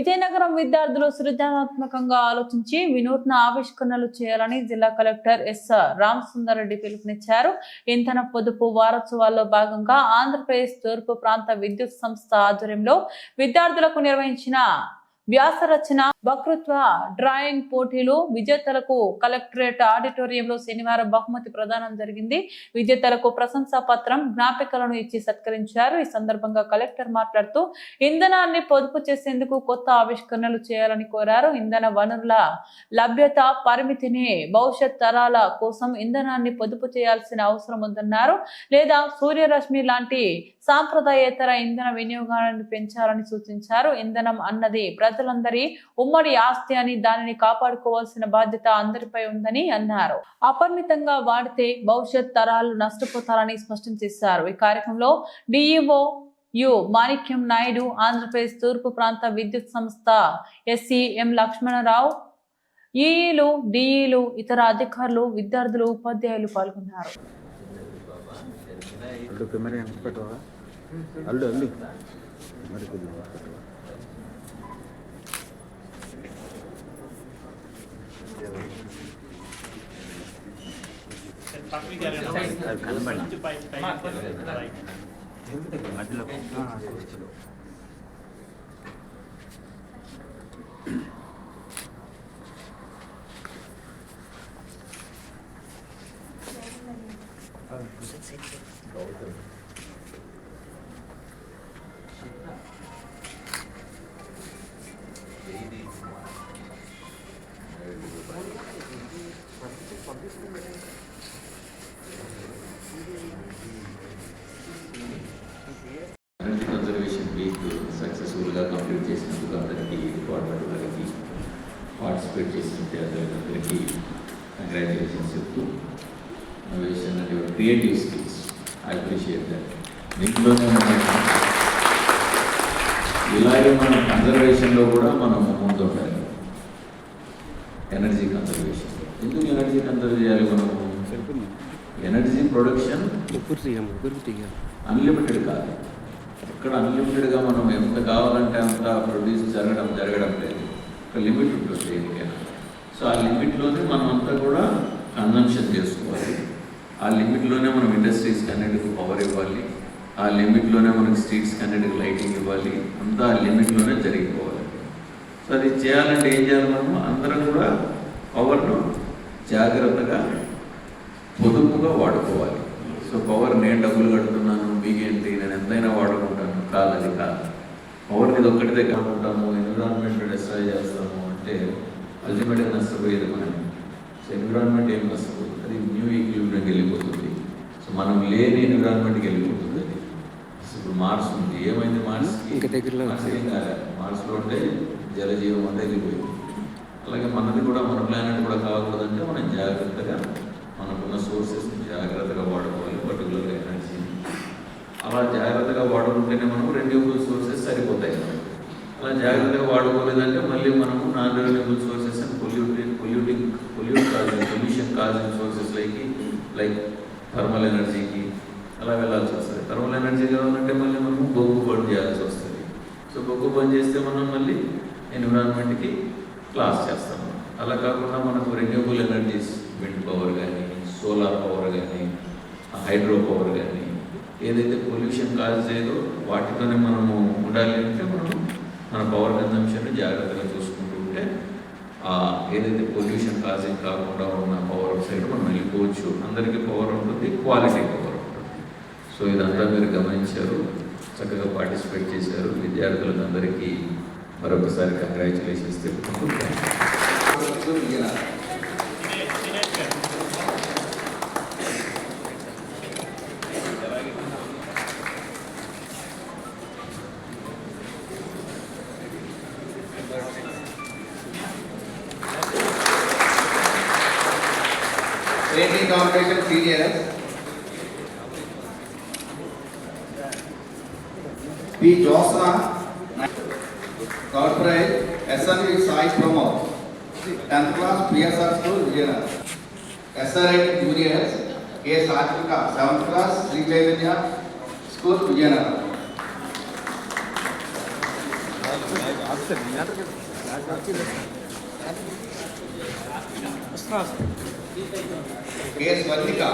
విజయనగరం విద్యార్థులు సృజనాత్మకంగా ఆలోచించి వినూత్న ఆవిష్కరణలు చేయాలని జిల్లా కలెక్టర్ ఎస్ రామసుందర్ రెడ్డి పిలుపునిచ్చారు. ఇంధన పొదుపు వారోత్సవాల్లో భాగంగా ఆంధ్రప్రదేశ్ తూర్పు ప్రాంత విద్యుత్ సంస్థ ఆధ్వర్యంలో విద్యార్థులకు నిర్వహించిన వ్యాసరచన వక్తృత్వ డ్రాయింగ్ పోటీలు విజేతలకు కలెక్టరేట్ ఆడిటోరియంలో శనివారం బహుమతి ప్రదానం జరిగింది. విజేతలకు ప్రశంసా పత్రం, జ్ఞాపికలను ఇచ్చి సత్కరించారు. ఈ సందర్భంగా కలెక్టర్ మాట్లాడుతూ ఇంధనాన్ని పొదుపు చేసేందుకు కొత్త ఆవిష్కరణలు చేయాలని కోరారు. ఇంధన వనరుల లభ్యత పరిమితిని భవిష్యత్ తరాల కోసం ఇంధనాన్ని పొదుపు చేయాల్సిన అవసరం ఉందన్నారు. లేదా సూర్యరశ్మి లాంటి సాంప్రదాయేతర ఇంధన వినియోగాన్ని పెంచాలని సూచించారు. ఇంధనం అన్నది ప్రజలందరి ఉమ్మడి ఆస్తి అని దానిని కాపాడుకోవాల్సిన బాధ్యత అందరిపై ఉందని అన్నారు. అపరిమితంగా వాడితే భవిష్యత్ తరాలు నష్టపోతారని స్పష్టం చేశారు. ఈ కార్యక్రమంలో డిఈఓ మాణిక్యం నాయుడు, ఆంధ్రప్రదేశ్ తూర్పు ప్రాంత విద్యుత్ సంస్థ ఎస్సీ ఎం లక్ష్మణరావు, ఈఈలు, డిఈలు, ఇతర అధికారులు, విద్యార్థులు, ఉపాధ్యాయులు పాల్గొన్నారు. ఎనర్జీ కన్జర్వేషన్ వీక్ సక్సెస్ఫుల్గా కంప్లీట్ చేసినందుకు అందరికీ డిపార్ట్మెంట్ వారికి పార్టిసిపేట్ చేసిన విద్యార్థులందరికీ కంగ్రాచులేషన్స్ చెప్తూ innovation and your creative skills I appreciate that. దీంట్లోనే ఇలాగే మనం కన్జర్వేషన్లో కూడా మనం ముందు ఉండాలి. ఎనర్జీ కన్జర్వేషన్ ఎందుకు ఎనర్జీ కన్జర్వ్ చేయాలి? మనము ఎనర్జీ ప్రొడక్షన్ అన్లిమిటెడ్ కాదు. ఎక్కడ అన్లిమిటెడ్గా మనం ఎంత కావాలంటే అంత ప్రొడ్యూస్ జరగడం లేదు. ఒక లిమిట్ ఉంటుంది దేనికైనా. సో ఆ లిమిట్లోనే మనం అంతా కూడా కన్జంప్షన్ చేసుకోవాలి. ఆ లిమిట్లోనే మనం ఇండస్ట్రీస్కి అన్నిటికి పవర్ ఇవ్వాలి. ఆ లిమిట్లోనే మనకి స్ట్రీట్స్కి అన్నిటికి లైటింగ్ ఇవ్వాలి. అంతా ఆ లిమిట్లోనే జరిగిపోవాలి. సో అది చేయాలంటే ఏం చేయాలి? మనం అందరం కూడా పవర్ను జాగ్రత్తగా పొదుపుగా వాడుకోవాలి. సో పవర్ నేను డబ్బులు కడుతున్నాను, మీకేంటి, నేను ఎంతైనా వాడుకుంటాను కాదు, అది కాదు. పవర్ ఇది ఒక్కటిదే కాకుంటాము, ఎన్విరాన్మెంట్ డిస్ట్రాయ్ చేస్తాము అంటే అల్టిమేట్గా నష్టపోయేది మనం. సో ఎన్విరాన్మెంట్ ఏం నష్టపోతుంది? అది న్యూ ఈక్విలిబ్రియంకి వెళ్ళిపోతుంది. సో మనం లేని ఎన్విరాన్మెంట్కి వెళ్ళిపోతుంది. అది ఇప్పుడు మార్స్ ఉంది, ఏమైంది? మార్స్కి మార్స్ ఏం కాదు. మార్స్లో ఉంటే జలజీవం అంతా వెళ్ళిపోయింది. అలాగే మనది కూడా, మన ప్లానెట్ కూడా కాకూడదంటే మనం జాగ్రత్తగా మనకున్న సోర్సెస్ని జాగ్రత్తగా వాడుకోవాలి. పర్టికులర్గా ఎనర్జీని అలా జాగ్రత్తగా వాడుకుంటేనే మనం రెన్యూబుల్ సోర్సెస్ సరిపోతాయి. అలా జాగ్రత్తగా వాడుకోలేదంటే మళ్ళీ మనము నాన్ రెన్యూబుల్ సోర్సెస్ అని pollution causing sources like thermal ఎనర్జీకి అలా వెళ్ళాల్సి వస్తుంది. థర్మల్ ఎనర్జీ కావాలంటే మళ్ళీ మనము బొగ్గు బంద్ చేయాల్సి వస్తుంది. సో బొగ్గు బంద్ చేస్తే మనం మళ్ళీ ఎన్విరాన్మెంట్కి లాస్ చేస్తాము. అలా కాకుండా మనకు రెన్యూబుల్ ఎనర్జీస్, విండ్ పవర్ కానీ, సోలార్ పవర్ కానీ, హైడ్రో పవర్ కానీ, ఏదైతే పొల్యూషన్ కాజ్ చేయదో వాటితోనే మనము ఉండాలి. అంటే మనము మన పవర్ కన్జంప్షన్ జాగ్రత్తగా చూసుకుంటూ ఉంటే ఏదైతే పొల్యూషన్ కాజింగ్ కాకుండా ఉన్న పవర్ సైడ్ మనం వెళ్ళిపోవచ్చు. అందరికీ పవర్ ఉంటుంది, క్వాలిటీ పవర్ ఉంటుంది. సో ఇదంతా మీరు గమనించారు, చక్కగా పార్టిసిపేట్ చేశారు. విద్యార్థులకు అందరికీ మరొకసారి కంగ్రాచులేషన్స్ చెప్పుకుంటూ painting competition seniors P. Josna, third prize SNV Sai Pramod, 10th class PSR School Vijayanagar. SRIT Juniors K. Satvika, 7th class Sri Chaitanya School Vijayanagar. K. Swarnika.